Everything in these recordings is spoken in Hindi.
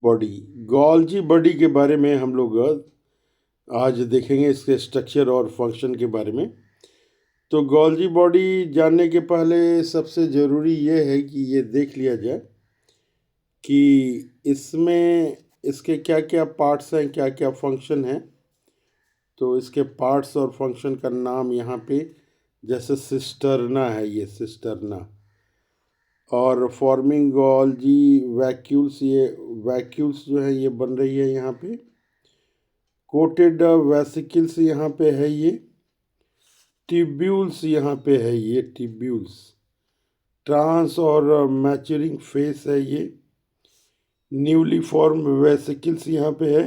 बॉडी। गोल्जी बॉडी के बारे में हम लोग आज देखेंगे, इसके स्ट्रक्चर और फंक्शन के बारे में। तो गोल्जी बॉडी जानने के पहले सबसे ज़रूरी ये है कि ये देख लिया जाए कि इसमें इसके क्या क्या पार्ट्स हैं, क्या क्या फंक्शन हैं। तो इसके पार्ट्स और फंक्शन का नाम यहाँ पे, जैसे सिस्टर्ना है, ये सिस्टर्ना, और फॉर्मिंग गोल्जी वैक्यूल्स, ये वैक्यूल्स जो है ये बन रही है यहाँ पे। कोटेड वेसिकल्स यहाँ पे है, ये ट्यूब्यूल्स यहाँ पे है, ये ट्यूब्यूल्स। ट्रांस और मैच्योरिंग फेस है, ये न्यूली फॉर्म वेसिकल्स यहाँ पे है।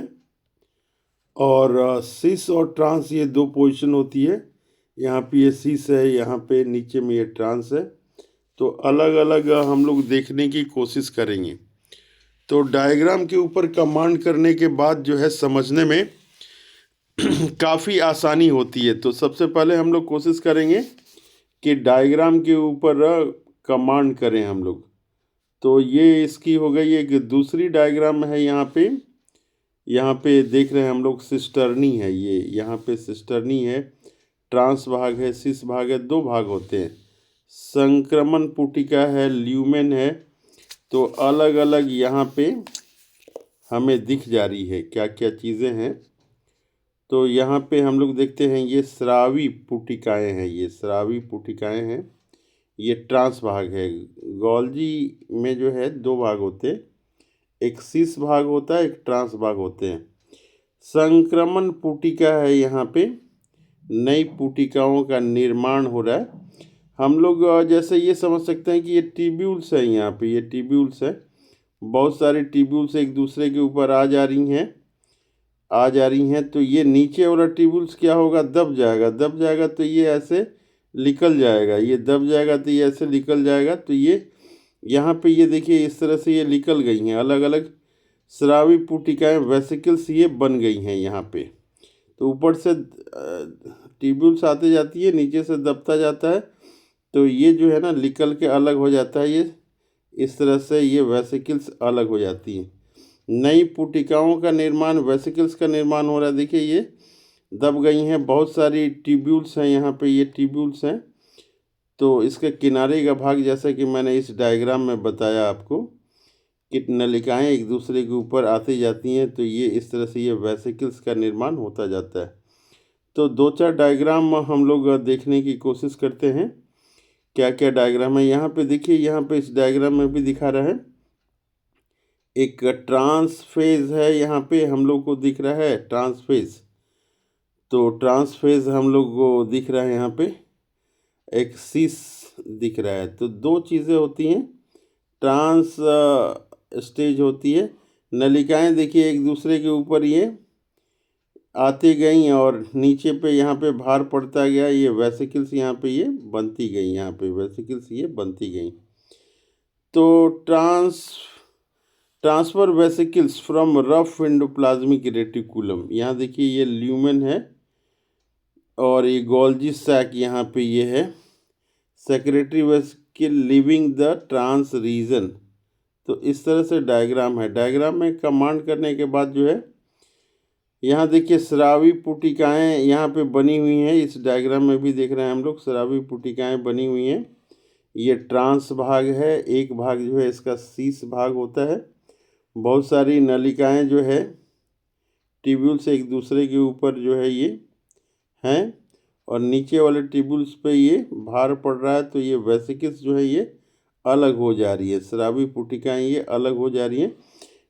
और सिस और ट्रांस, ये दो पोजीशन होती है। यहाँ पे ये सिस है, यहाँ पे नीचे में ये ट्रांस है। तो अलग अलग हम लोग देखने की कोशिश करेंगे। तो डायग्राम के ऊपर कमांड करने के बाद जो है समझने में काफ़ी आसानी होती है। तो सबसे पहले हम लोग कोशिश करेंगे कि डायग्राम के ऊपर कमांड करें हम लोग। तो ये इसकी हो गई एक दूसरी डायग्राम है। यहाँ पे देख रहे हैं हम लोग, सिस्टर्नी है ये, यहाँ पे सिस्टर्नी है। ट्रांस भाग है, सिस भाग है, दो भाग होते हैं। संक्रमण पुटिका है, ल्यूमेन है। तो अलग अलग यहाँ पे हमें दिख जा रही है क्या क्या चीज़ें हैं। तो यहाँ पे हम लोग देखते हैं, ये स्रावी पुटिकाएँ हैं, ये स्रावी पुटिकाएँ हैं। ये ट्रांस भाग है। गोल्जी में जो है दो भाग होते हैं, एक सिस भाग होता है, एक ट्रांस भाग होते हैं। संक्रमण पुटिका है, यहाँ पे नई पुटिकाओं का निर्माण हो रहा है। हम लोग जैसे ये समझ सकते हैं कि ये ट्यूब्यूल्स हैं, यहाँ पे ये ट्यूब्यूल्स हैं। बहुत सारे ट्यूब्यूल्स एक दूसरे के ऊपर आ जा रही हैं। तो ये नीचे वाला ट्यूब्यूल्स क्या होगा, दब जाएगा तो ये ऐसे निकल जाएगा, ये दब जाएगा तो ये ऐसे निकल जाएगा। तो ये यहाँ पे ये देखिए, इस तरह से ये निकल गई हैं अलग अलग स्रावी पुटिकाएँ, वेसिकल्स ये बन गई हैं यहाँ पे। तो ऊपर से ट्यूब्यूल्स आते जाती है, नीचे से दबता जाता है। तो ये जो है ना निकल के अलग हो जाता है, ये इस तरह से ये वेसिकल्स अलग हो जाती हैं। नई पुटिकाओं का निर्माण, वेसिकल्स का निर्माण हो रहा है। देखिए ये दब गई हैं, बहुत सारी ट्यूब्यूल्स हैं यहाँ पे, ये ट्यूब्यूल्स हैं। तो इसके किनारे का भाग, जैसा कि मैंने इस डायग्राम में बताया आपको, कि नलिकाएँ एक दूसरे के ऊपर आती जाती हैं। तो ये इस तरह से ये वेसिकल्स का निर्माण होता जाता है। तो दो चार डायग्राम हम लोग देखने की कोशिश करते हैं, क्या क्या डायग्राम है। यहाँ पे देखिए, यहाँ पे इस डायग्राम में भी दिखा रहा है, एक ट्रांस फेज है, यहाँ पे हम लोग को दिख रहा है ट्रांस फेज। तो ट्रांस फेज हम लोग को दिख रहा है, यहाँ पे एक सिस दिख रहा है। तो दो चीज़ें होती हैं, ट्रांस स्टेज होती है। नलिकाएं देखिए एक दूसरे के ऊपर ये आती गई और नीचे पे यहाँ पे भार पड़ता गया, ये वेसिकल्स यहाँ पे ये बनती गई, यहाँ पे वेसिकल्स ये बनती गई। तो transfer vesicles from rough endoplasmic reticulum, यहाँ देखिए ये ल्यूमेन है और ये गोल्जी सैक यहाँ पे ये है। Secretory vesicle leaving the trans region. तो इस तरह से डायग्राम है। डायग्राम में कमांड करने के बाद जो है, यहाँ देखिए स्रावी पुटिकाएँ यहाँ पे बनी हुई हैं। इस डायग्राम में भी देख रहे हैं हम लोग, स्रावी पुटिकाएँ बनी हुई हैं। ये ट्रांस भाग है, एक भाग जो है इसका सीस भाग होता है। बहुत सारी नलिकाएँ जो है ट्यूब्यूल से एक दूसरे के ऊपर जो है ये हैं, और नीचे वाले ट्यूब्यूल्स पे ये भार पड़ रहा है। तो ये वेसिकल्स जो है ये अलग हो जा रही है, स्रावी पुटिकाएँ ये अलग हो जा रही हैं।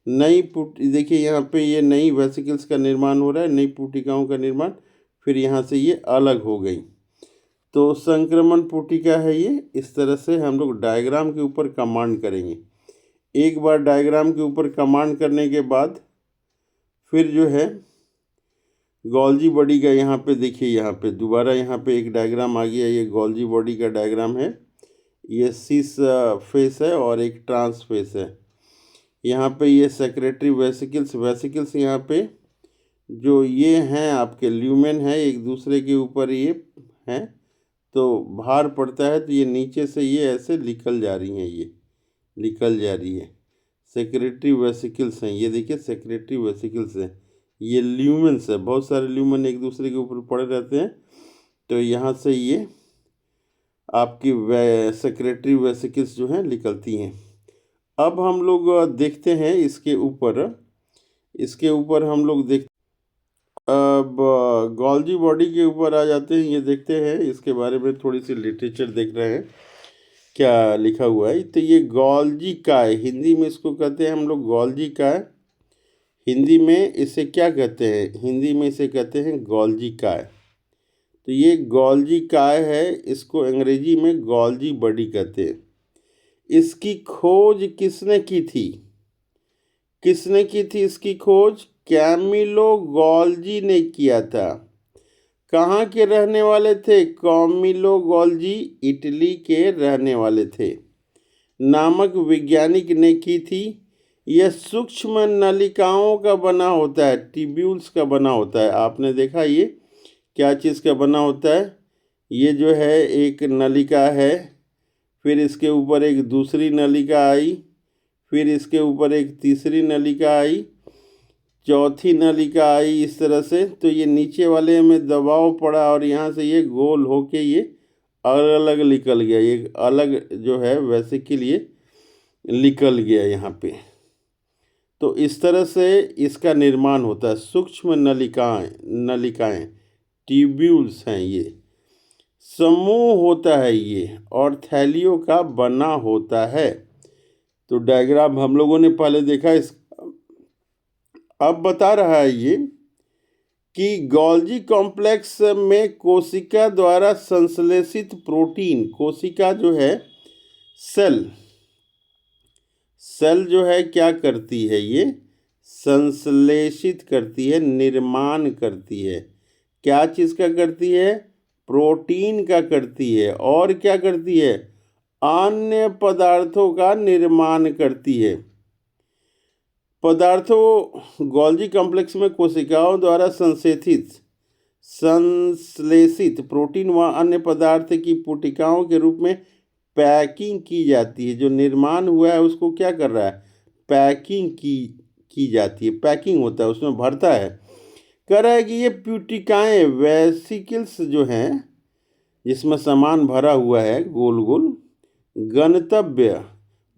नई देखिए यहाँ पे ये नई वेसिकल्स का निर्माण हो रहा है, नई पुटिकाओं का निर्माण, फिर यहाँ से ये अलग हो गई। तो संक्रमण पुटिका है ये। इस तरह से हम लोग डायग्राम के ऊपर कमांड करेंगे। एक बार डायग्राम के ऊपर कमांड करने के बाद फिर जो है गोल्जी बॉडी का, यहाँ पे देखिए, यहाँ पे दोबारा यहाँ पे एक डायग्राम आ गया। ये गोल्जी बॉडी का डायग्राम है। ये सिस फेस है और एक ट्रांस फेस है। यहाँ पे ये सेक्रेटरी वेसिकल्स यहाँ पे जो ये हैं आपके ल्यूमेन है, एक दूसरे के ऊपर ये हैं। तो भार पड़ता है तो ये नीचे से ये ऐसे निकल जा रही हैं, ये निकल जा रही है। सेक्रेटरी वेसिकल्स हैं, ये देखिए सेक्रेटरी वेसिकल्स हैं, ये ल्यूमेंस है, बहुत सारे ल्यूमेन एक दूसरे के ऊपर पड़े रहते हैं, तो यहाँ से ये आपकी सेक्रेटरी वेसिकल्स जो हैं निकलती हैं। अब हम लोग देखते हैं इसके ऊपर हम लोग देख अब गोल्जी बॉडी के ऊपर आ जाते हैं। ये देखते हैं इसके बारे में थोड़ी सी लिटरेचर देख रहे हैं क्या लिखा हुआ है। तो ये गोल्जी काय, हिंदी में इसको कहते हैं हम लोग गोल्जी काय। हिंदी में इसे क्या कहते हैं? हिंदी में इसे कहते हैं गोल्जी काय। तो ये गोल्जी काय है, इसको अंग्रेजी में गोल्जी बॉडी कहते हैं। इसकी खोज किसने की थी? किसने की थी इसकी खोज? कैमिलो गोल्जी ने किया था। कहाँ के रहने वाले थे? कैमिलो गोल्जी इटली के रहने वाले थे, नामक वैज्ञानिक ने की थी। यह सूक्ष्म नलिकाओं का बना होता है, ट्यूब्यूल्स का बना होता है। आपने देखा ये क्या चीज़ का बना होता है? ये जो है एक नलिका है, फिर इसके ऊपर एक दूसरी नलिका आई, फिर इसके ऊपर एक तीसरी नलिका आई, चौथी नलिका आई, इस तरह से। तो ये नीचे वाले में दबाव पड़ा और यहाँ से ये गोल होके ये अलग अलग निकल गया, ये अलग जो है वैसे के लिए निकल गया यहाँ पे। तो इस तरह से इसका निर्माण होता है। सूक्ष्म नलिकाएं ट्यूब्यूल्स हैं ये, समूह होता है ये, और थैलियों का बना होता है। तो डायग्राम हम लोगों ने पहले देखा। इस अब बता रहा है ये कि गोल्जी कॉम्प्लेक्स में कोशिका द्वारा संश्लेषित प्रोटीन, कोशिका जो है सेल जो है क्या करती है? ये संश्लेषित करती है, निर्माण करती है। क्या चीज़ का करती है? प्रोटीन का करती है। और क्या करती है? अन्य पदार्थों का निर्माण करती है। पदार्थों गोल्जी कॉम्प्लेक्स में कोशिकाओं द्वारा संश्लेषित प्रोटीन व अन्य पदार्थ की पुटिकाओं के रूप में पैकिंग की जाती है। जो निर्माण हुआ है उसको क्या कर रहा है? पैकिंग की जाती है, पैकिंग होता है, उसमें भरता है। कह रहा है कि ये पुटिकाएं, वेसिकल्स जो हैं जिसमें सामान भरा हुआ है गोल गोल, गंतव्य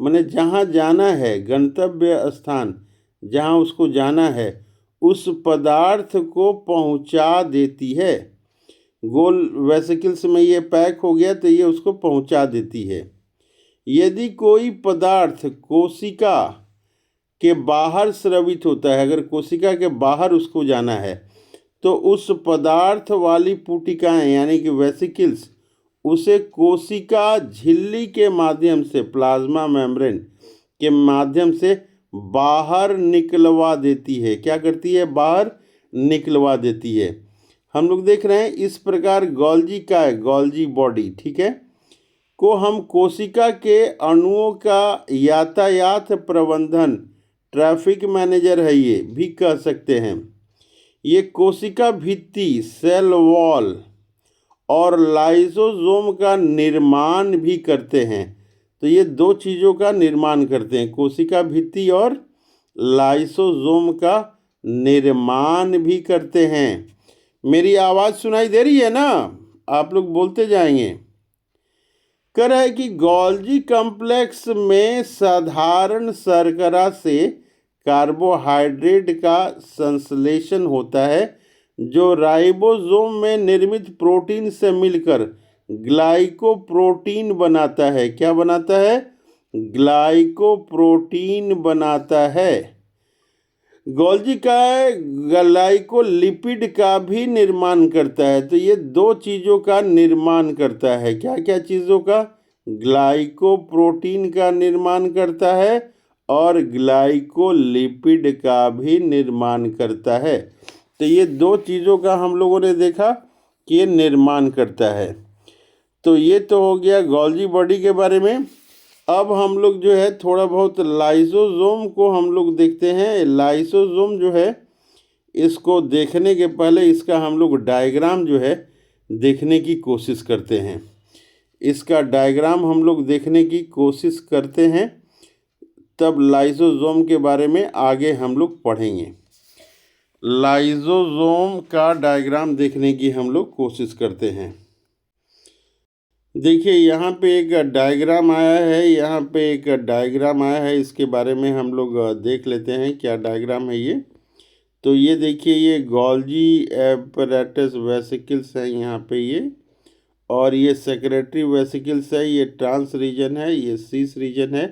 माने जहाँ जाना है, गंतव्य स्थान जहाँ उसको जाना है, उस पदार्थ को पहुँचा देती है। गोल वेसिकल्स में ये पैक हो गया तो ये उसको पहुँचा देती है। यदि कोई पदार्थ कोशिका के बाहर स्रवित होता है, अगर कोशिका के बाहर उसको जाना है, तो उस पदार्थ वाली पुटिकाएं यानी कि वेसिकल्स उसे कोशिका झिल्ली के माध्यम से, प्लाज्मा मेम्ब्रेन के माध्यम से बाहर निकलवा देती है। क्या करती है? बाहर निकलवा देती है। हम लोग देख रहे हैं इस प्रकार गोल्जी बॉडी, ठीक है, को हम कोशिका के अणुओं का यातायात प्रबंधन, ट्रैफिक मैनेजर है ये भी कह सकते हैं। ये कोशिका भित्ति, सेल वॉल और लाइसोसोम का निर्माण भी करते हैं। तो ये दो चीज़ों का निर्माण करते हैं, कोशिका भित्ति और लाइसोसोम का निर्माण भी करते हैं। मेरी आवाज़ सुनाई दे रही है ना? आप लोग बोलते जाएंगे। कह रहा है कि गोल्जी कॉम्प्लेक्स में साधारण शर्करा से कार्बोहाइड्रेट का संश्लेषण होता है, जो राइबोसोम में निर्मित प्रोटीन से मिलकर ग्लाइकोप्रोटीन बनाता है। क्या बनाता है? ग्लाइकोप्रोटीन बनाता है। गोल्जी का ग्लाइकोलिपिड का भी निर्माण करता है। तो ये दो चीज़ों का निर्माण करता है। क्या क्या चीज़ों का? ग्लाइकोप्रोटीन का निर्माण करता है और ग्लाइकोलिपिड का भी निर्माण करता है। तो ये दो चीज़ों का हम लोगों ने देखा कि ये निर्माण करता है। तो ये तो हो गया गोल्जी बॉडी के बारे में। अब हम लोग जो है थोड़ा बहुत लाइसोसोम को हम लोग देखते हैं। लाइसोसोम जो है, इसको देखने के पहले इसका हम लोग डायग्राम जो है देखने की कोशिश करते हैं। इसका डायग्राम हम लोग देखने की कोशिश करते हैं तब लाइसोसोम के बारे में आगे हम लोग पढ़ेंगे। लाइसोसोम का डायग्राम देखने की हम लोग कोशिश करते हैं। देखिए यहाँ पे एक डायग्राम आया है, यहाँ पे एक डायग्राम आया है, इसके बारे में हम लोग देख लेते हैं क्या डायग्राम है ये। तो ये देखिए, ये गोल्जी एपरेटस वेसिकल्स है यहाँ पे ये, और ये सेक्रेटरी वेसिकल्स है, ये ट्रांस रीजन है, ये सीस रीजन है।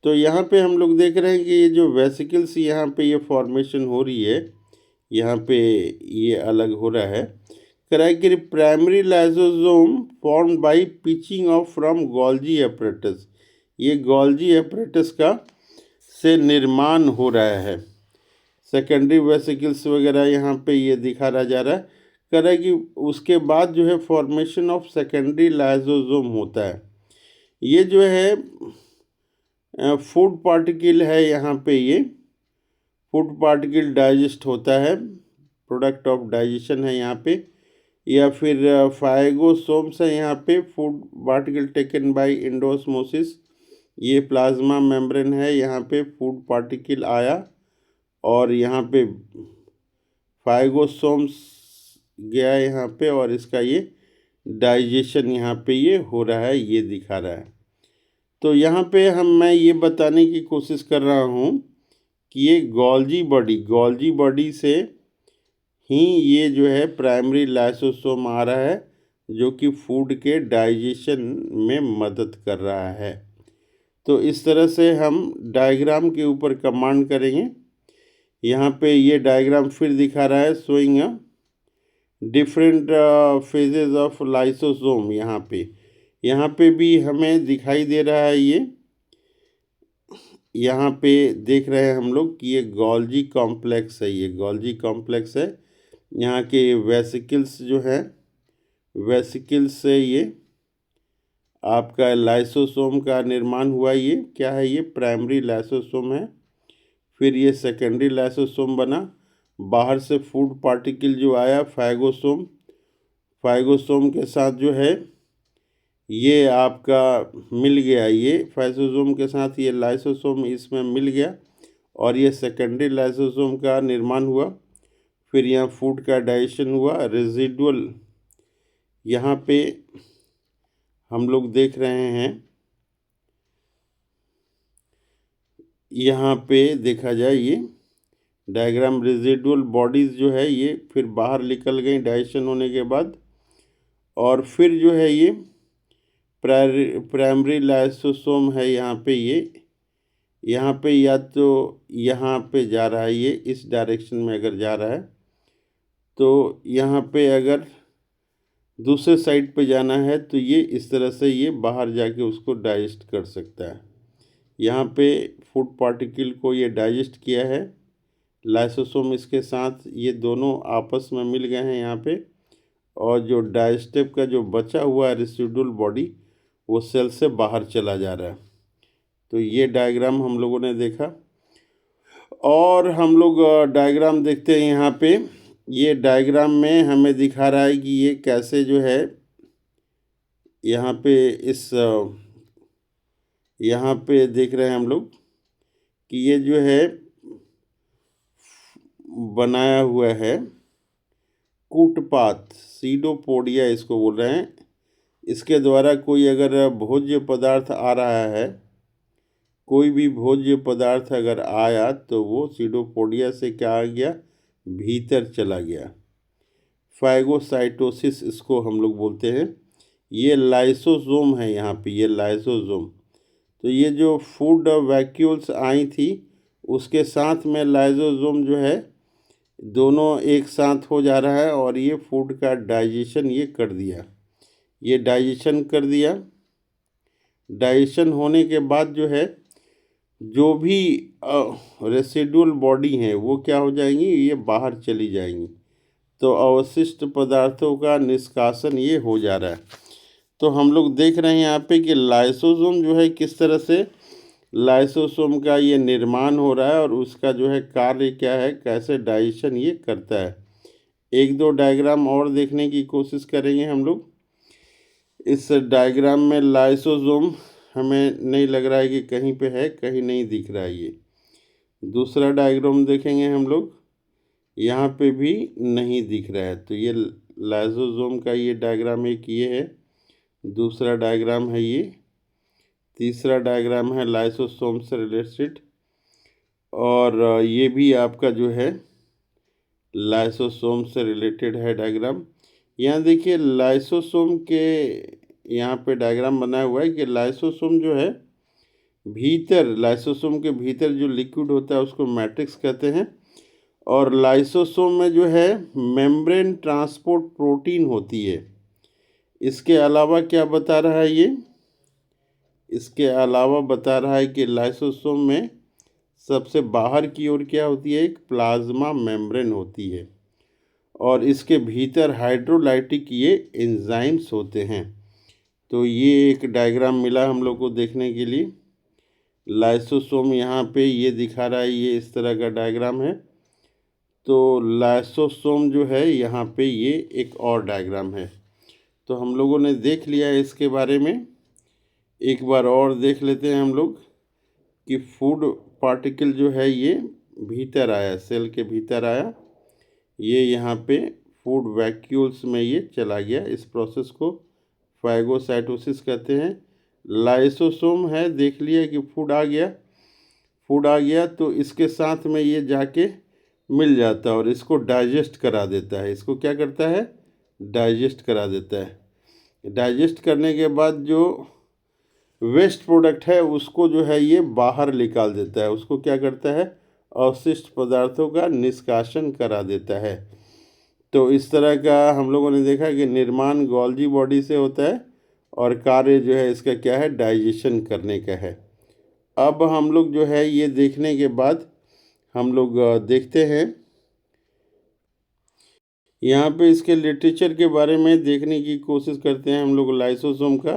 तो यहाँ पे हम लोग देख रहे हैं कि ये जो वेसिकल्स यहाँ पे ये फॉर्मेशन हो रही है, यहाँ पे ये अलग हो रहा है। कराइकरी primary lysosome formed by pinching off from Golgi apparatus, ये गोल्जी एपरेटस का से निर्माण हो रहा है। सेकेंडरी वेसिकल्स वगैरह यहाँ पे ये दिखा रहा जा रहा है। कह रहा है कि उसके बाद जो है फॉर्मेशन ऑफ सेकेंडरी लाइसोसोम होता है। ये जो है फूड पार्टिकल है, यहाँ पे ये फूड पार्टिकल डाइजेस्ट होता है, प्रोडक्ट ऑफ डाइजेशन है यहाँ पे, या फिर फाइगोसोम्स है यहाँ पे, food particle taken by endosmosis, ये प्लाज्मा मेम्ब्रेन है, यहाँ पे फूड पार्टिकल आया और यहाँ पे फाइगोसोम्स गया यहाँ पे, और इसका ये डाइजेशन यहाँ पे ये हो रहा है, ये दिखा रहा है। तो यहाँ पे मैं ये बताने की कोशिश कर रहा हूँ कि ये गोल्जी बॉडी से ही ये जो है प्राइमरी लाइसोसोम आ रहा है, जो कि फूड के डाइजेशन में मदद कर रहा है। तो इस तरह से हम डायग्राम के ऊपर कमांड करेंगे। यहाँ पे ये डायग्राम फिर दिखा रहा है, showing a different phases of lysosome. यहाँ पे भी हमें दिखाई दे रहा है ये, यहाँ पे देख रहे हैं हम लोग कि ये गोल्जी कॉम्प्लेक्स है, ये गोल्जी कॉम्प्लेक्स है। यहाँ के वेसिकल्स जो हैं, वेसिकल्स से ये आपका लाइसोसोम का निर्माण हुआ। ये क्या है, ये प्राइमरी लाइसोसोम है, फिर ये सेकेंडरी लाइसोसोम बना, बाहर से फूड पार्टिकल जो आया फाइगोसोम के साथ जो है ये आपका मिल गया, ये फाइगोसोम के साथ ये लाइसोसोम इसमें मिल गया, और ये सेकेंडरी लाइसोसोम का निर्माण हुआ। फिर यहाँ फूड का डाइजेशन हुआ। रेजिडुअल यहाँ पे हम लोग देख रहे हैं, यहाँ पे देखा जाए ये डायग्राम, रेजिडुअल बॉडीज़ जो है ये फिर बाहर निकल गई डाइजेशन होने के बाद, और फिर जो है ये प्राइमरी लाइसोसोम है यहाँ पे, ये यहाँ पे या तो यहाँ पे जा रहा है, ये इस डायरेक्शन में अगर जा रहा है तो यहाँ पे अगर दूसरे साइड पे जाना है तो ये इस तरह से ये बाहर जाके उसको डाइजेस्ट कर सकता है। यहाँ पे फूड पार्टिकल को ये डाइजेस्ट किया है, लाइसोसोम इसके साथ ये दोनों आपस में मिल गए हैं यहाँ पे, और जो डाइजेस्टिव का जो बचा हुआ है रेसिडुअल बॉडी, वो सेल से बाहर चला जा रहा है। तो ये डायग्राम हम लोगों ने देखा, और हम लोग डायग्राम देखते हैं यहाँ पे। ये डायग्राम में हमें दिखा रहा है कि ये कैसे जो है यहाँ पे यहाँ पे देख रहे हैं हम लोग कि ये जो है बनाया हुआ है कूटपाथ, सीडोपोडिया इसको बोल रहे हैं। इसके द्वारा कोई अगर भोज्य पदार्थ आ रहा है, कोई भी भोज्य पदार्थ अगर आया तो वो सीडोपोडिया से क्या आ गया, भीतर चला गया। फाइगोसाइटोसिस इसको हम लोग बोलते हैं। ये लाइसोसोम है यहाँ पे, ये लाइसोसोम। तो ये जो फूड वैक्यूल्स आई थी उसके साथ में लाइसोसोम जो है दोनों एक साथ हो जा रहा है, और ये फूड का डाइजेशन ये कर दिया, ये डाइजेशन कर दिया। डाइजेशन होने के बाद जो है जो भी रेसिडुअल बॉडी हैं वो क्या हो जाएंगी, ये बाहर चली जाएंगी। तो अवशिष्ट पदार्थों का निष्कासन ये हो जा रहा है। तो हम लोग देख रहे हैं यहाँ पे कि लाइसोसोम जो है किस तरह से लाइसोसोम का ये निर्माण हो रहा है, और उसका जो है कार्य क्या है, कैसे डाइजेशन ये करता है। एक दो डायग्राम और देखने की कोशिश करेंगे हम लोग। इस डायग्राम में लाइसोसोम हमें नहीं लग रहा है कि कहीं पे है, कहीं नहीं दिख रहा है। ये दूसरा डायग्राम देखेंगे हम लोग, यहाँ पे भी नहीं दिख रहा है। तो ये लाइसोसोम का ये डायग्राम एक ये है, दूसरा डायग्राम है ये, तीसरा डायग्राम है लाइसोसोम से रिलेटेड, और ये भी आपका जो है लाइसोसोम से रिलेटेड है डायग्राम। यहाँ देखिए लाइसोसोम के यहाँ पे डायग्राम बना हुआ है कि लाइसोसोम जो है भीतर, लाइसोसोम के भीतर जो लिक्विड होता है उसको मैट्रिक्स कहते हैं, और लाइसोसोम में जो है मेम्ब्रेन ट्रांसपोर्ट प्रोटीन होती है। इसके अलावा क्या बता रहा है ये, इसके अलावा बता रहा है कि लाइसोसोम में सबसे बाहर की ओर क्या होती है, एक प्लाज्मा मेम्ब्रेन होती है, और इसके भीतर हाइड्रोलाइटिक ये एंजाइम्स होते हैं। तो ये एक डायग्राम मिला हम लोग को देखने के लिए। लाइसोसोम यहाँ पे ये दिखा रहा है, ये इस तरह का डायग्राम है। तो लाइसोसोम जो है यहाँ पे ये एक और डायग्राम है। तो हम लोगों ने देख लिया है इसके बारे में। एक बार और देख लेते हैं हम लोग कि फूड पार्टिकल जो है ये भीतर आया, सेल के भीतर आया, ये यहाँ पे फूड वैक्यूल्स में ये चला गया। इस प्रोसेस को फैगोसाइटोसिस कहते हैं। लाइसोसोम है, देख लिया कि फूड आ गया, फूड आ गया तो इसके साथ में ये जाके मिल जाता है और इसको डाइजेस्ट करा देता है। इसको क्या करता है, डाइजेस्ट करा देता है। डाइजेस्ट करने के बाद जो वेस्ट प्रोडक्ट है उसको जो है ये बाहर निकाल देता है। उसको क्या करता है, अवशिष्ट पदार्थों का निष्कासन करा देता है। तो इस तरह का हम लोगों ने देखा कि निर्माण गोल्जी बॉडी से होता है और कार्य जो है इसका क्या है, डाइजेशन करने का है। अब हम लोग जो है ये देखने के बाद हम लोग देखते हैं यहाँ पे इसके लिटरेचर के बारे में देखने की कोशिश करते हैं हम लोग। लाइसोसोम का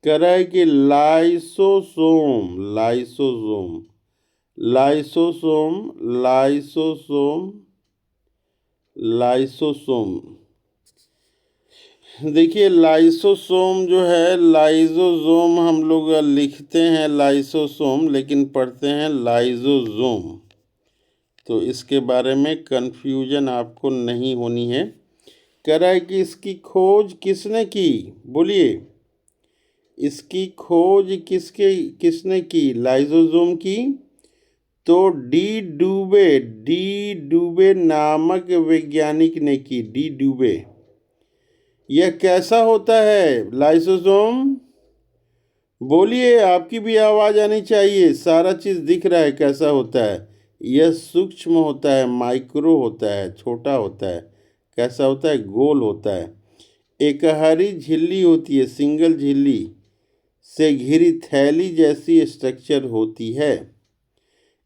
कह रहा है कि lysosome lysosome lysosome lysosome lysosome देखिए लाइसोसोम जो है, लाइसोसोम हम लोग लिखते हैं लाइसोसोम लेकिन पढ़ते हैं लाइसोसोम। तो इसके बारे में कन्फ्यूजन आपको नहीं होनी है। कह रहा है कि इसकी खोज किसने की, बोलिए, इसकी खोज किसने की, लाइसोसोम की। तो डी डूबे नामक वैज्ञानिक ने की, डी डूबे। यह कैसा होता है लाइसोसोम, बोलिए, आपकी भी आवाज़ आनी चाहिए। सारा चीज़ दिख रहा है कैसा होता है। यह सूक्ष्म होता है, माइक्रो होता है, छोटा होता है। कैसा होता है, गोल होता है। एक हरी झिल्ली होती है, सिंगल झिल्ली से घिरी थैली जैसी स्ट्रक्चर होती है।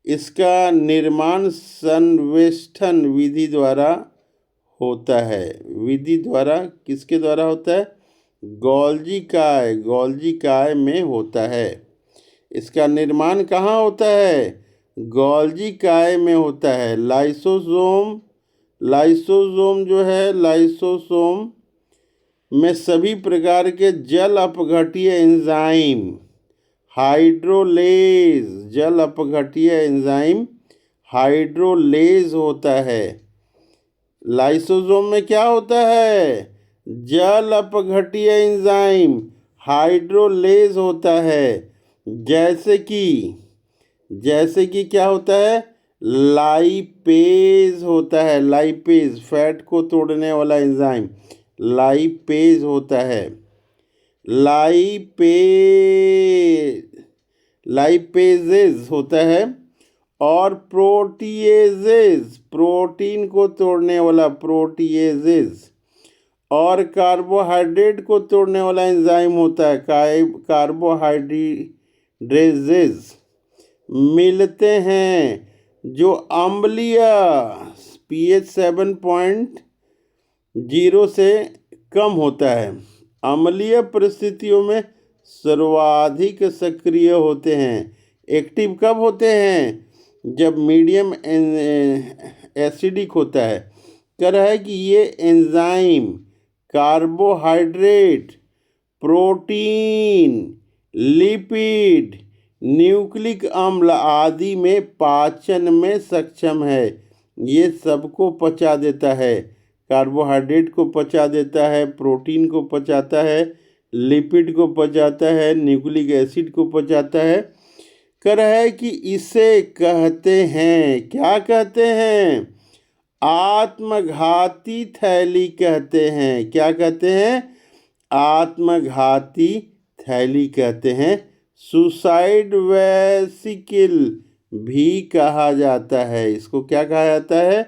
इसका निर्माण संवेष्टन विधि द्वारा होता है। विधि द्वारा, किसके द्वारा होता है, गोल्जी काय में होता है। इसका निर्माण कहाँ होता है, गोल्जी काय में होता है। लाइसोसोम जो है, लाइसोसोम में सभी प्रकार के जल अपघट्य एंजाइम, हाइड्रोलेज, जल अपघट्य एंजाइम हाइड्रोलेज होता है। लाइसोसोम में क्या होता है, जल अपघट्य एंजाइम हाइड्रोलेज होता है। जैसे कि क्या होता है, लाइपेज होता है। लाइपेज, फैट को तोड़ने वाला एंजाइम लाइपेज होता है। लाइपेजेज होता है। और प्रोटीएजेज, प्रोटीन को तोड़ने वाला प्रोटीएजेज। और कार्बोहाइड्रेट को तोड़ने वाला एंजाइम होता है कार्बोहाइड्रेजेज मिलते हैं, जो अम्लीय pH 7.0 से कम होता है। अम्लीय परिस्थितियों में सर्वाधिक सक्रिय होते हैं। एक्टिव कब होते हैं, जब मीडियम एसिडिक होता है। कह रहा है कि ये enzyme carbohydrate, protein, lipid, nucleic अम्ल आदि में पाचन में सक्षम है। ये सबको पचा देता है, कार्बोहाइड्रेट को पचा देता है, प्रोटीन को पचाता है, लिपिड को पचाता है, न्यूक्लिक एसिड को पचाता है। कह रहा है कि इसे कहते हैं, क्या कहते हैं? आत्मघाती थैली कहते हैं। क्या कहते हैं? आत्मघाती थैली कहते हैं। सुसाइड वेसिकल भी कहा जाता है। इसको क्या कहा जाता है?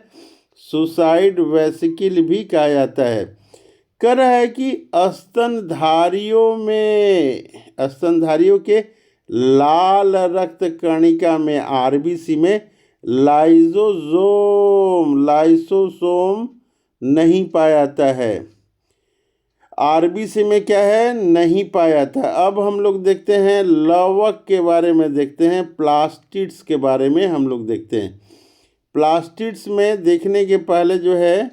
सुसाइड वेसिकल भी कहा जाता है। कह रहा है कि स्तनधारियों के लाल रक्त कणिका में, आरबीसी में लाइसोसोम नहीं पाया जाता है। आरबीसी में क्या है? नहीं पाया जाता। अब हम लोग देखते हैं लवक के बारे में, देखते हैं प्लास्टिड्स के बारे में हम लोग देखते हैं। प्लास्टिड्स में देखने के पहले जो है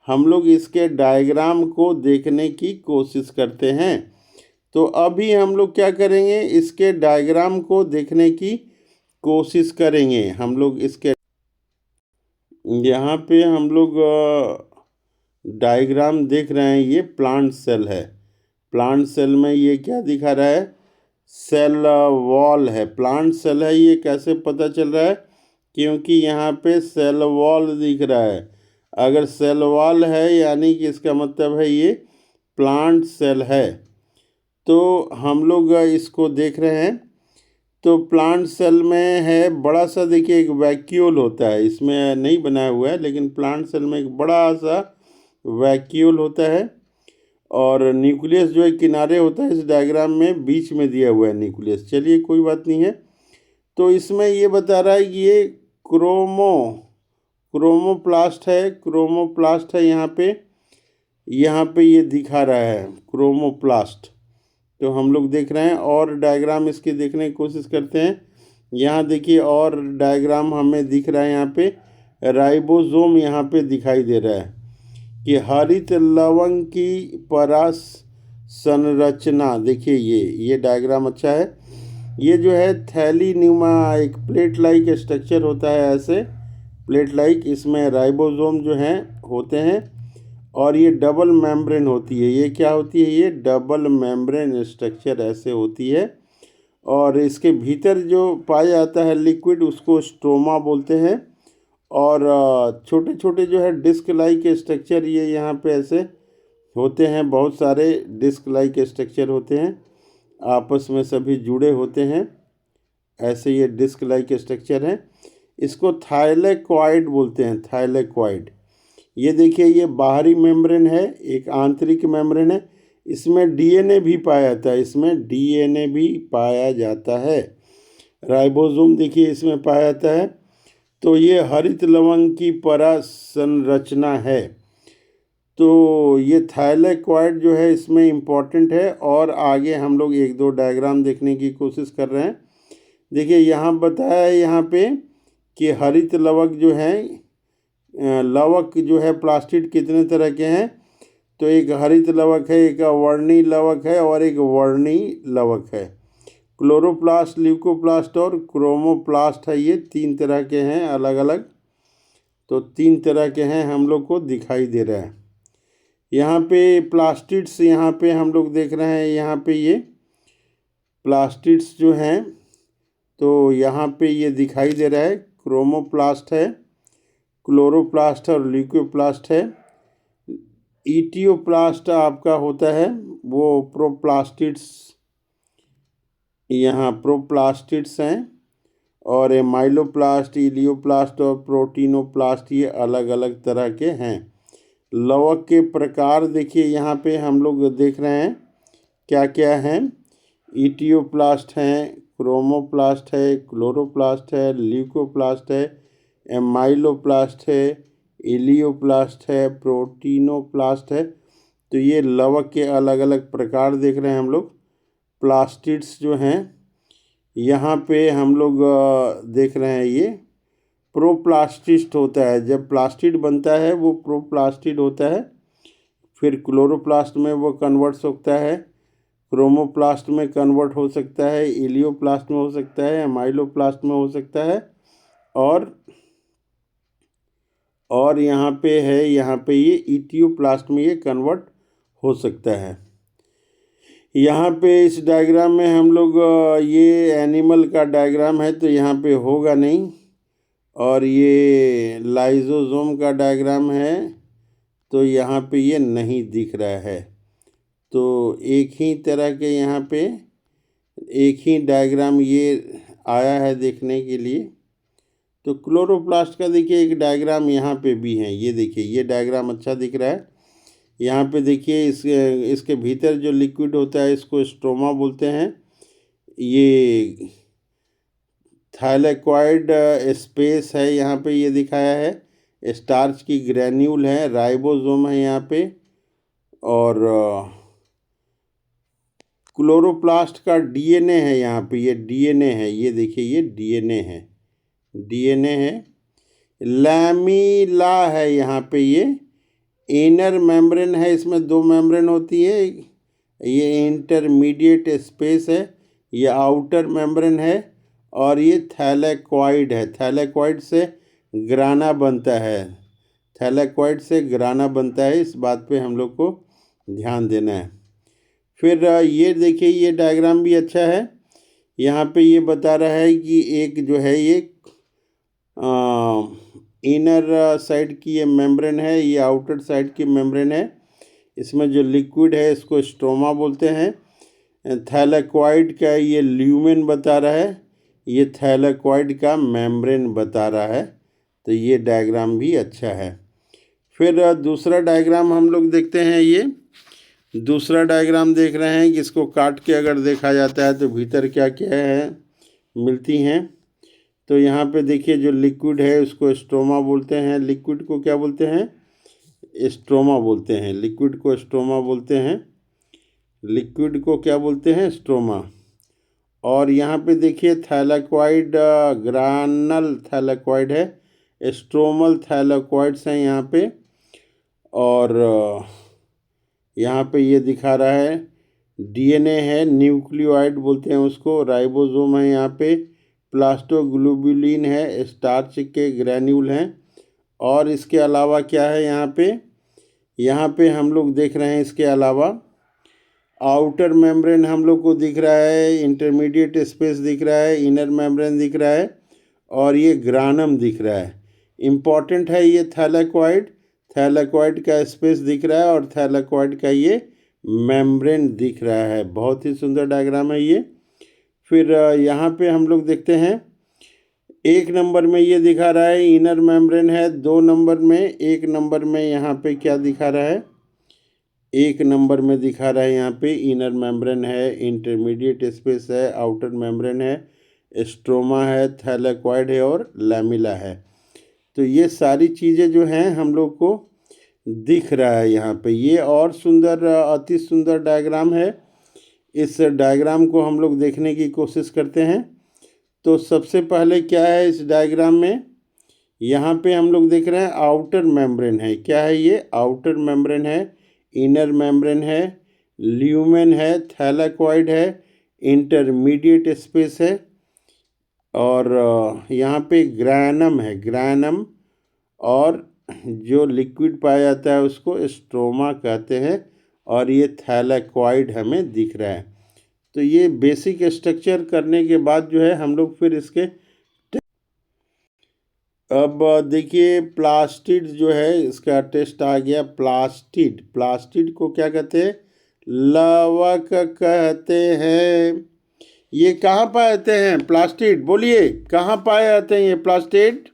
हम लोग इसके डायग्राम को देखने की कोशिश करते हैं। तो अभी हम लोग क्या करेंगे? इसके डायग्राम को देखने की कोशिश करेंगे। हम लोग इसके यहाँ पे हम लोग डायग्राम देख रहे हैं। ये प्लांट सेल है। प्लांट सेल में ये क्या दिखा रहा है? सेल वॉल है। प्लांट सेल है। ये कैसे पता चल रहा है? क्योंकि यहाँ पे सेल वॉल दिख रहा है। अगर सेल वॉल है यानी कि इसका मतलब है ये प्लांट सेल है। तो हम लोग इसको देख रहे हैं। तो प्लांट सेल में है बड़ा सा, देखिए एक वैक्यूल होता है, इसमें नहीं बनाया हुआ है, लेकिन प्लांट सेल में एक बड़ा सा वैक्यूल होता है और न्यूक्लियस जो है किनारे होता है। इस डायग्राम में बीच में दिया हुआ है न्यूक्लियस। चलिए कोई बात नहीं है। तो इसमें ये बता रहा है कि ये क्रोमोप्लास्ट है। क्रोमोप्लास्ट है यहाँ पे ये दिखा रहा है क्रोमोप्लास्ट। तो हम लोग देख रहे हैं और डायग्राम इसके देखने की कोशिश करते हैं। यहाँ देखिए और डायग्राम हमें दिख रहा है। यहाँ पे राइबोसोम यहाँ पे दिखाई दे रहा है कि हरित लवंग की परास संरचना। देखिए ये डायग्राम अच्छा है। ये जो है थैली न्यूमा एक प्लेट लाइक स्ट्रक्चर होता है, ऐसे प्लेट लाइक। इसमें राइबोसोम जो हैं होते हैं और ये डबल मेम्ब्रेन होती है। ये क्या होती है? ये डबल मेम्ब्रेन स्ट्रक्चर ऐसे होती है। और इसके भीतर जो पाया जाता है लिक्विड, उसको स्ट्रोमा बोलते हैं। और छोटे छोटे जो है डिस्क लाइक स्ट्रक्चर ये यहाँ पे ऐसे होते हैं। बहुत सारे डिस्क लाइक स्ट्रक्चर होते हैं, आपस में सभी जुड़े होते हैं। ऐसे ये डिस्क लाइक स्ट्रक्चर हैं। इसको थाइलेकॉइड बोलते हैं, थाइलेकॉइड। ये देखिए ये बाहरी मेम्ब्रेन है, एक आंतरिक मेम्ब्रेन है। इसमें डीएनए भी पाया जाता है। इसमें डीएनए भी पाया जाता है। राइबोसोम देखिए इसमें पाया जाता है। तो ये हरित लवंग की परा संरचना है। तो ये थाइलेकॉइड जो है इसमें इम्पॉर्टेंट है। और आगे हम लोग एक दो डायग्राम देखने की कोशिश कर रहे हैं। देखिए यहाँ बताया है यहाँ पे कि हरित लवक जो है, लवक जो है प्लास्टिड कितने तरह के हैं? तो एक हरित लवक है, एक वर्णी लवक है और एक वर्णी लवक है। क्लोरोप्लास्ट, ल्यूकोप्लास्ट और क्रोमोप्लास्ट है। ये 3 तरह के हैं अलग अलग। तो 3 तरह के हैं, हम लोग को दिखाई दे रहा है। यहाँ पे प्लास्टिड्स यहाँ पे हम लोग देख रहे हैं। यहाँ पे ये प्लास्टिड्स जो हैं तो यहाँ पे ये दिखाई दे रहा है। क्रोमोप्लास्ट है, क्लोरोप्लास्ट है और ल्यूकोप्लास्ट है। इटियोप्लास्ट आपका होता है वो प्रोप्लास्टिड्स, यहाँ प्रोप्लास्टिड्स हैं। और माइलोप्लास्ट, इलियोप्लास्ट और प्रोटीनोप्लास्ट ये अलग अलग तरह के हैं। लवक के प्रकार देखिए यहाँ पे हम लोग देख रहे हैं क्या क्या हैं। इटियोप्लास्ट हैं, क्रोमोप्लास्ट है, क्लोरोप्लास्ट है, ल्यूकोप्लास्ट है, एमाइलोप्लास्ट है, इलियोप्लास्ट है, प्रोटीनोप्लास्ट है। तो ये लवक के अलग अलग प्रकार देख रहे हैं हम लोग। प्लास्टिड्स जो हैं यहाँ पे हम लोग देख रहे हैं। ये प्रोप्लास्टिस्ट होता है। जब प्लास्टिड बनता है वो प्रोप्लास्टिड होता है। फिर क्लोरोप्लास्ट में वो कन्वर्ट्स होता है क्रोमोप्लास्ट में कन्वर्ट हो सकता है, इलियोप्लास्ट में हो सकता है, एमाइलोप्लास्ट में हो सकता है, और यहाँ पे है, यहाँ पे ये इटियोप्लास्ट में ये कन्वर्ट हो सकता है। यहाँ पे इस डायग्राम में हम लोग ये एनिमल का डायग्राम है तो यहाँ पे होगा नहीं, और ये लाइजोसोम का डायग्राम है तो यहाँ पे ये नहीं दिख रहा है। तो एक ही तरह के यहाँ पे एक ही डायग्राम ये आया है देखने के लिए। तो क्लोरोप्लास्ट का देखिए एक डायग्राम यहाँ पे भी है, ये देखिए ये डायग्राम अच्छा दिख रहा है। यहाँ पे देखिए इसके भीतर जो लिक्विड होता है इसको स्ट्रोमा बोलते हैं। ये थाइलेक्वाइड स्पेस है यहाँ पे ये दिखाया है, स्टार्च की ग्रैन्यूल है, राइबोसोम है यहाँ पे, और क्लोरोप्लास्ट का डीएनए है यहाँ पे, ये डीएनए है, ये देखिए ये डीएनए है। लैमिला है यहाँ पे, ये इनर मेम्ब्रेन है, इसमें 2 मेम्ब्रेन होती है, ये इंटरमीडिएट स्पेस है, ये आउटर मेम्ब्रेन है, और ये थैलेक्वाइड है। थैलेक्वाइड से ग्राना बनता है, इस बात पे हम लोग को ध्यान देना है। फिर ये देखिए ये डायग्राम भी अच्छा है। यहाँ पे ये बता रहा है कि एक जो है ये इनर साइड की ये मेम्ब्रेन है, ये आउटर साइड की मेम्ब्रेन है, इसमें जो लिक्विड है इसको स्ट्रोमा बोलते हैं। थैलेक्वाइड का ये ल्यूमेन बता रहा है, ये थैलेक्वाइड का मेम्ब्रेन बता रहा है। तो ये डायग्राम भी अच्छा है। फिर दूसरा डायग्राम हम लोग देखते हैं। ये दूसरा डायग्राम देख रहे हैं कि इसको काट के अगर देखा जाता है तो भीतर क्या क्या है मिलती हैं। तो यहाँ पे देखिए जो लिक्विड है उसको स्ट्रोमा बोलते हैं, लिक्विड को क्या बोलते हैं, स्ट्रोमा बोलते हैं, लिक्विड को स्ट्रोमा बोलते हैं, लिक्विड को क्या बोलते हैं, स्ट्रोमा। और यहाँ पे देखिए थैलेक्वाइड ग्रानल थैलेक्वाइड है, स्ट्रोमल थैलेक्वाइड्स हैं यहाँ पे। और यहाँ पे ये दिखा रहा है डीएनए है, न्यूक्लियोइड बोलते हैं उसको, राइबोसोम है यहाँ पे, प्लास्टोग्लोबुलिन है, स्टार्च के ग्रैन्यूल हैं। और इसके अलावा क्या है यहाँ पे हम लोग देख रहे हैं, इसके अलावा आउटर मेम्ब्रेन हम लोग को दिख रहा है, इंटरमीडिएट स्पेस दिख रहा है, इनर मेम्ब्रेन दिख रहा है, और ये ग्रानम दिख रहा है। इम्पॉर्टेंट है ये थैलेक्वाइड का स्पेस दिख रहा है, और थैलेक्वाइड का ये मेम्ब्रेन दिख रहा है। बहुत ही सुंदर डायग्राम है ये। फिर यहाँ पे हम लोग देखते हैं 1 नंबर में ये दिखा रहा है इनर मेम्ब्रेन है, 2 नंबर में, 1 नंबर में यहाँ पे क्या दिखा रहा है, 1 नंबर में दिखा रहा है यहाँ पे इनर मेम्ब्रेन है, इंटरमीडिएट स्पेस है, आउटर मेम्ब्रेन है, स्ट्रोमा है, थैलेक्वाइड है, और लैमिला है। तो ये सारी चीज़ें जो हैं हम लोग को दिख रहा है यहाँ पे। ये और सुंदर, अति सुंदर डायग्राम है। इस डायग्राम को हम लोग देखने की कोशिश करते हैं। तो सबसे पहले क्या है इस डायग्राम में, यहाँ पे हम लोग देख रहे हैं आउटर मेम्ब्रेन है। क्या है ये, आउटर मेम्ब्रेन है, इनर मेम्ब्रेन है, ल्यूमेन है, थैलेक्वाइड है, इंटरमीडिएट स्पेस है, और यहाँ पे ग्रैनम है, ग्रैनम, और जो लिक्विड पाया जाता है उसको स्ट्रोमा कहते हैं, और ये थैलेक्वाइड हमें दिख रहा है। तो ये बेसिक स्ट्रक्चर करने के बाद जो है हम लोग फिर इसके अब देखिए प्लास्टिड जो है इसका टेस्ट आ गया। प्लास्टिड को क्या कहते हैं, लवक कहते हैं। ये कहाँ पाए जाते हैं प्लास्टिड, बोलिए कहाँ पाए जाते हैं ये प्लास्टिड।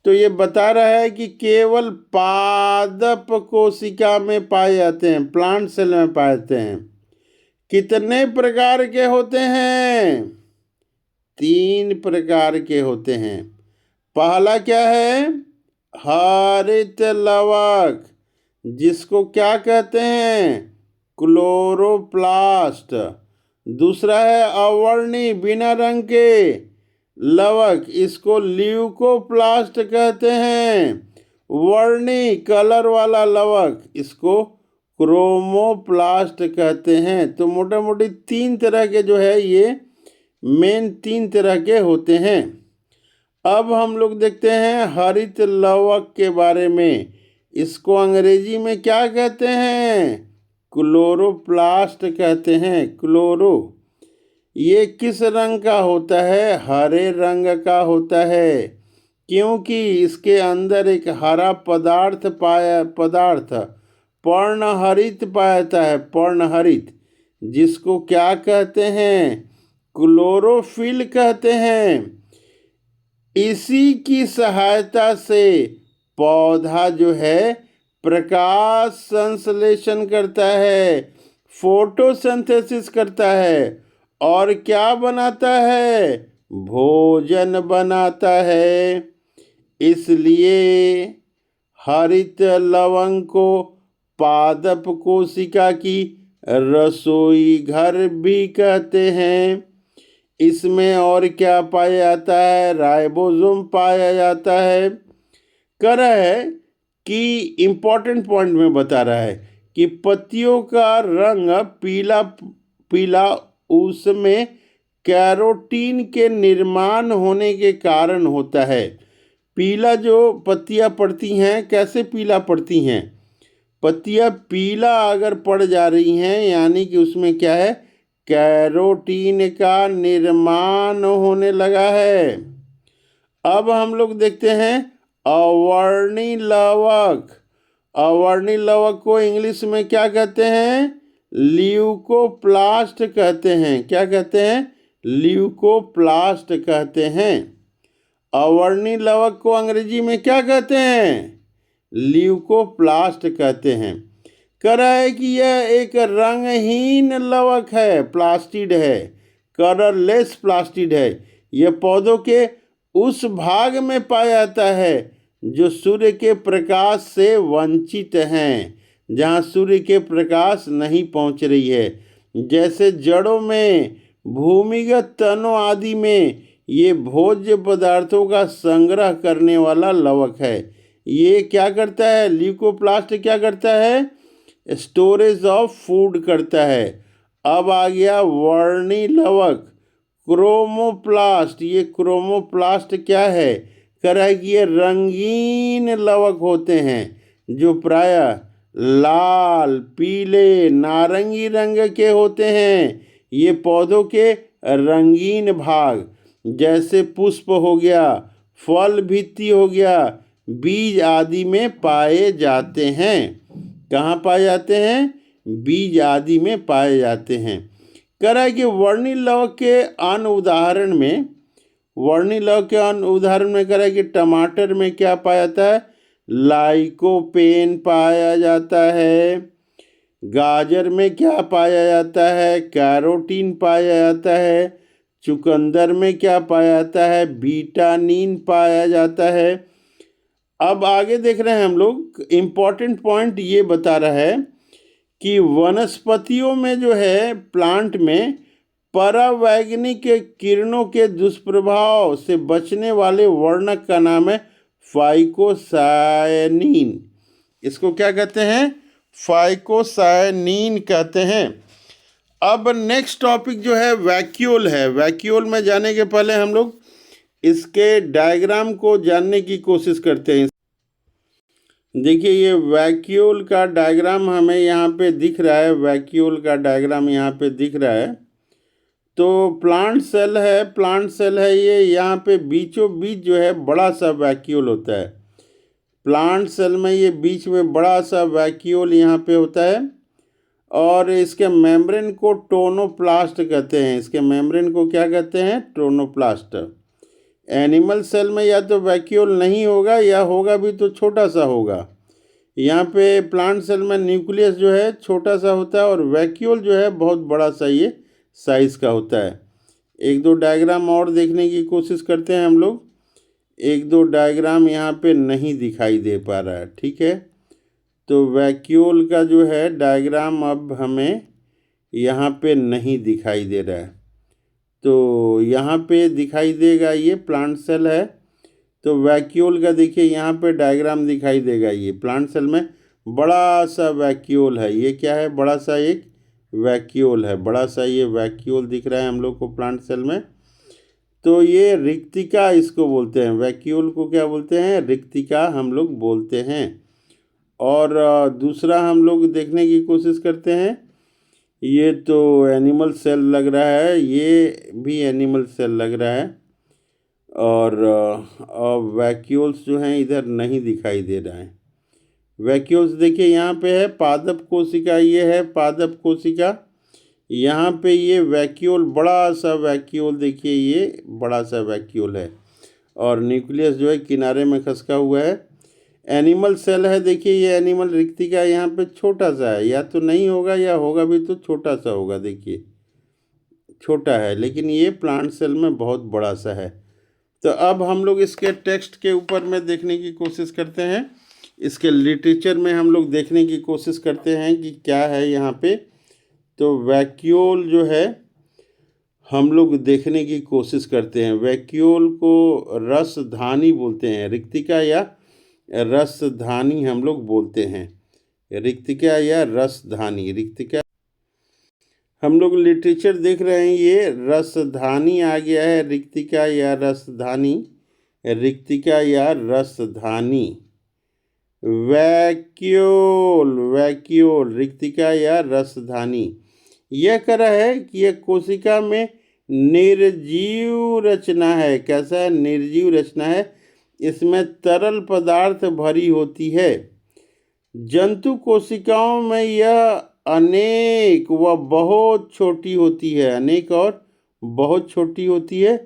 तो ये बता रहा है कि केवल पादप कोशिका में पाए जाते हैं, प्लांट सेल में पाए जाते हैं। कितने प्रकार के होते हैं, 3 प्रकार के होते हैं। पहला क्या है, हरित लवक, जिसको क्या कहते हैं, क्लोरोप्लास्ट। दूसरा है अवर्णी बिना रंग के लवक, इसको ल्यूकोप्लास्ट कहते हैं। वर्णी कलर वाला लवक, इसको क्रोमोप्लास्ट कहते हैं। तो मोटा मोटी 3 तरह के जो है ये मेन 3 तरह के होते हैं। अब हम लोग देखते हैं हरित लवक के बारे में। इसको अंग्रेजी में क्या कहते हैं? क्लोरोप्लास्ट कहते हैं। क्लोरो। ये किस रंग का होता है? हरे रंग का होता है, क्योंकि इसके अंदर एक हरा पदार्थ पर्णहरित पाया जाता है। पर्णहरित, जिसको क्या कहते हैं? क्लोरोफिल कहते हैं। इसी की सहायता से पौधा जो है प्रकाश संश्लेषण करता है, फोटोसिंथेसिस करता है और क्या बनाता है? भोजन बनाता है। इसलिए हरित लवंग को पादप कोशिका की रसोई घर भी कहते हैं। इसमें और क्या पाया जाता है? राइबोसोम पाया जाता है। कह रहा है कि इम्पोर्टेंट पॉइंट में बता रहा है कि पत्तियों का रंग पीला पीला उसमें कैरोटीन के निर्माण होने के कारण होता है। पीला जो पत्तियां पड़ती हैं, कैसे पीला पड़ती हैं? पत्तियां पीला अगर पड़ जा रही हैं, यानी कि उसमें क्या है? कैरोटीन का निर्माण होने लगा है। अब हम लोग देखते हैं अवर्णी लवक। अवर्णी लवक को इंग्लिश में क्या कहते हैं? ल्यूकोप्लास्ट कहते हैं। क्या कहते हैं? ल्यूकोप्लास्ट कहते हैं। अवर्णी लवक को अंग्रेजी में क्या कहते हैं? ल्यूकोप्लास्ट कहते हैं। कह रहा है कि यह एक रंगहीन लवक है, प्लास्टिड है, कलरलेस प्लास्टिड है। यह पौधों के उस भाग में पाया जाता है जो सूर्य के प्रकाश से वंचित हैं, जहाँ सूर्य के प्रकाश नहीं पहुँच रही है। जैसे जड़ों में, भूमिगत तनों आदि में ये भोज्य पदार्थों का संग्रह करने वाला लवक है। ये क्या करता है? ल्यूकोप्लास्ट क्या करता है? स्टोरेज ऑफ फूड करता है। अब आ गया वर्णी लवक, क्रोमोप्लास्ट। ये क्रोमोप्लास्ट क्या है? कह रहा है कि ये रंगीन लवक होते हैं जो प्रायः लाल, पीले, नारंगी रंग के होते हैं। ये पौधों के रंगीन भाग जैसे पुष्प हो गया, फल भित्ति हो गया, बीज आदि में पाए जाते हैं। कहाँ पाए जाते हैं? बीज आदि में पाए जाते हैं। कह रहा है कि वर्णी लवक के अन्य उदाहरण में, वर्णी लवक के अन्य उदाहरण में कह रहा है कि टमाटर में क्या पाया जाता है? लाइकोपेन पाया जाता है। गाजर में क्या पाया जाता है? कैरोटीन पाया जाता है। चुकंदर में क्या पाया जाता है? बीटानीन पाया जाता है। अब आगे देख रहे हैं हम लोग, इम्पॉर्टेंट पॉइंट ये बता रहा है कि वनस्पतियों में जो है, प्लांट में परावैज्ञानिक किरणों के दुष्प्रभाव से बचने वाले वर्णक का नाम है फाइकोसायनिन। इसको क्या कहते हैं? फाइकोसायनिन कहते हैं। अब नेक्स्ट टॉपिक जो है वैक्यूल है। वैक्यूल में जाने के पहले हम लोग इसके डायग्राम को जानने की कोशिश करते हैं। देखिए, ये वैक्यूल का डायग्राम हमें यहाँ पे दिख रहा है। वैक्यूल का डायग्राम यहाँ पे दिख रहा है। तो प्लांट सेल है, प्लांट सेल है ये। यहाँ पे बीचों बीच जो है बड़ा सा वैक्यूल होता है। प्लांट सेल में ये बीच में बड़ा सा वैक्यूल यहाँ पे होता है और इसके मेम्ब्रेन को टोनोप्लास्ट कहते हैं। इसके मेम्ब्रेन को क्या कहते हैं? टोनोप्लास्ट। एनिमल सेल में या तो वैक्यूल नहीं होगा या होगा भी तो छोटा सा होगा। यहाँ पे प्लांट सेल में न्यूक्लियस जो है छोटा सा होता है और वैक्यूल जो है बहुत बड़ा सा ये साइज़ का होता है। एक दो डायग्राम और देखने की कोशिश करते हैं हम लोग। एक दो डायग्राम यहाँ पे नहीं दिखाई दे पा रहा है, ठीक है। तो वैक्यूल का जो है डायग्राम अब हमें यहाँ पे नहीं दिखाई दे रहा है। तो यहाँ पे दिखाई देगा, ये प्लांट सेल है। तो वैक्यूल का देखिए यहाँ पे डायग्राम दिखाई देगा। ये प्लांट सेल में बड़ा सा वैक्यूल है। ये क्या है? बड़ा सा एक वैक्यूल है। बड़ा सा ये वैक्यूल दिख रहा है हम लोग को प्लांट सेल में। तो ये रिक्तिका इसको बोलते हैं। वैक्यूल को क्या बोलते हैं? रिक्तिका हम लोग बोलते हैं। और दूसरा हम लोग देखने की कोशिश करते हैं। ये तो एनिमल सेल लग रहा है, ये भी एनिमल सेल लग रहा है। और वैक्यूल्स जो हैं इधर नहीं दिखाई दे रहा है। वैक्यूल्स देखिए यहाँ पे है पादप कोशिका, ये है पादप कोशिका। यहाँ पे ये वैक्यूल, बड़ा सा वैक्यूल देखिए, ये बड़ा सा वैक्यूल है। और न्यूक्लियस जो है किनारे में खसका हुआ है। एनिमल सेल है, देखिए ये एनिमल रिक्तिका यहाँ पे छोटा सा है, या तो नहीं होगा या होगा भी तो छोटा सा होगा। देखिए छोटा है, लेकिन ये प्लांट सेल में बहुत बड़ा सा है। तो अब हम लोग इसके टेक्स्ट के ऊपर में देखने की कोशिश करते हैं। इसके लिटरेचर में हम लोग देखने की कोशिश करते हैं कि क्या है यहाँ पे। तो वैक्यूल जो है हम लोग देखने की कोशिश करते हैं। वैक्यूल को रसधानी बोलते हैं, रिक्तिका या रसधानी हम लोग बोलते हैं। रिक्तिका या रसधानी, रिक्तिका हम लोग लिटरेचर देख रहे हैं, ये रसधानी आ गया है, रिक्तिका या रसधानी, रिक्तिका या रसधानी। वैक्यूल, वैक्यूल, रिक्तिका या रसधानी। यह कह रहा है कि यह कोशिका में निर्जीव रचना है। कैसा है? निर्जीव रचना है। इसमें तरल पदार्थ भरी होती है। जंतु कोशिकाओं में यह अनेक व बहुत छोटी होती है, अनेक और बहुत छोटी होती है।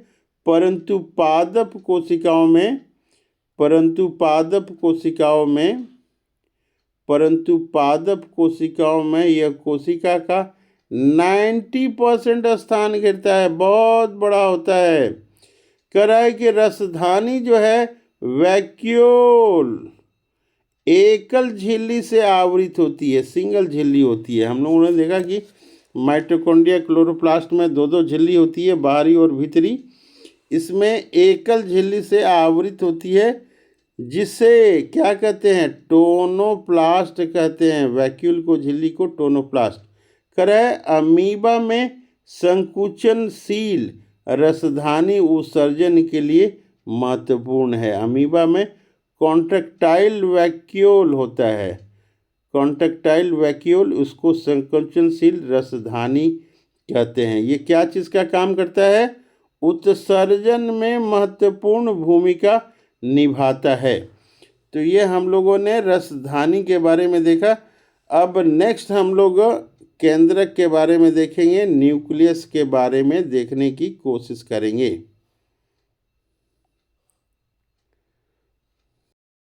परंतु पादप कोशिकाओं में, परंतु पादप कोशिकाओं में यह कोशिका का 90% स्थान घेरता है, बहुत बड़ा होता है। कह रहा है कि रसधानी जो है वैक्यूल एकल झिल्ली से आवृत होती है, सिंगल झिल्ली होती है। हम लोगों ने देखा कि माइटोकॉन्ड्रिया क्लोरोप्लास्ट में दो दो झिल्ली होती है, बाहरी और भीतरी। इसमें एकल झिल्ली से आवृत होती है, जिसे क्या कहते हैं? टोनोप्लास्ट कहते हैं। वैक्यूल को, झिल्ली को टोनोप्लास्ट। करे अमीबा में संकुचनशील रसधानी उत्सर्जन के लिए महत्वपूर्ण है। अमीबा में कॉन्ट्रैक्टाइल वैक्यूल होता है, कॉन्ट्रैक्टाइल वैक्यूल, उसको संकुचनशील रसधानी कहते हैं। ये क्या चीज़ का काम करता है? उत्सर्जन में महत्वपूर्ण भूमिका निभाता है। तो ये हम लोगों ने रसधानी के बारे में देखा। अब नेक्स्ट हम लोग केंद्रक के बारे में देखेंगे, न्यूक्लियस के बारे में देखने की कोशिश करेंगे।